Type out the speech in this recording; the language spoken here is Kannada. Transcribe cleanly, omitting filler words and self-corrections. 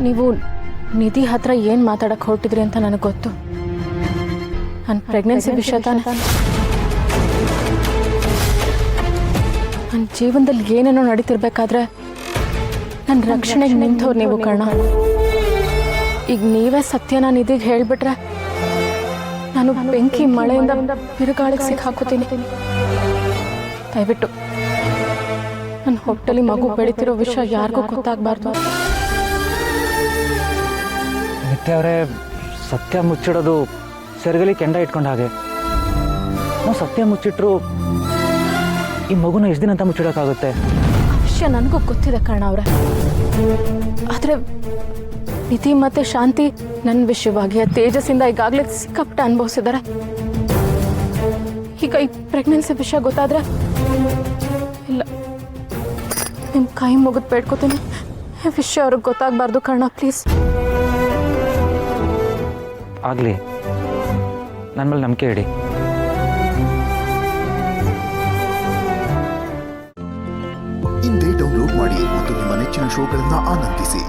ನೀವು ನಿಧಿ ಹತ್ರ ಏನು ಮಾತಾಡಕ್ಕೆ ಹೊರಟಿದ್ರಿ ಅಂತ ನನಗೆ ಗೊತ್ತು. ನನ್ನ ಪ್ರೆಗ್ನೆನ್ಸಿ ವಿಷಯ ತಾನೆ. ನನ್ನ ಜೀವನದಲ್ಲಿ ಏನೇನೋ ನಡೀತಿರ್ಬೇಕಾದ್ರೆ ನನ್ನ ರಕ್ಷಣೆಗೆ ನಿಂತವ್ರು ನೀವು ಕಣ. ಈಗ ನೀವೇ ಸತ್ಯನ ನಿಧಿಗೆ ಹೇಳಿಬಿಟ್ರೆ ನಾನು ಬೆಂಕಿ ಮಳೆಯಿಂದ ಬಿರುಗಾಳಿಗೆ ಸಿಕ್ಕಾಕೋತೀನಿ. ದಯವಿಟ್ಟು ನನ್ನ ಹೊಟ್ಟೆಲಿ ಮಗು ಬೆಳೀತಿರೋ ವಿಷಯ ಯಾರಿಗೂ ಗೊತ್ತಾಗಬಾರ್ದು. ನಿತ್ಯ ಅವರೇ, ಸತ್ಯ ಮುಚ್ಚಿಡೋದು ಸೆರಗಲಿ ಕೆಂಡ ಇಟ್ಕೊಂಡ ಹಾಗೆ. ನಾವು ಸತ್ಯ ಮುಚ್ಚಿಟ್ರು ಈ ಮಗುನ ಎಷ್ಟು ದಿನ ಅಂತ ಮುಚ್ಚಿಡೋಕ್ಕಾಗುತ್ತೆ? ಆ ವಿಷಯ ನನಗೂ ಗೊತ್ತಿದೆ ಕಣ ಅವ್ರೆ. ಆದರೆ ನಿಧಿ ಮತ್ತೆ ಶಾಂತಿ ನನ್ನ ವಿಷಯವಾಗಿ ತೇಜಸ್ಸಿಂದ ಈಗಾಗಲೇ ಸಿಕ್ಕಾಪಟ್ಟೆ ಅನುಭವಿಸಿದ್ದಾರೆ. ಈಗ ಈ ಪ್ರೆಗ್ನೆನ್ಸಿ ವಿಷಯ ಗೊತ್ತಾದ್ರೆ ಇಲ್ಲ, ನಿಮ್ಮ ಕೈ ಮುಗಿದು ಬೇಡ್ಕೋತೀನಿ, ಈ ವಿಷಯ ಅವ್ರಿಗೆ ಗೊತ್ತಾಗಬಾರ್ದು ಕಣ, ಪ್ಲೀಸ್. ಆಗಲಿ, ನನ್ನ ಮೇಲೆ ನಂಬಿಕೆ ಇಡಿ. ಇಂದೇ ಡೌನ್ಲೋಡ್ ಮಾಡಿ ಮತ್ತು ನಿಮ್ಮ ನೆಚ್ಚಿನ ಶೋಗಳನ್ನು ಆನಂದಿಸಿ.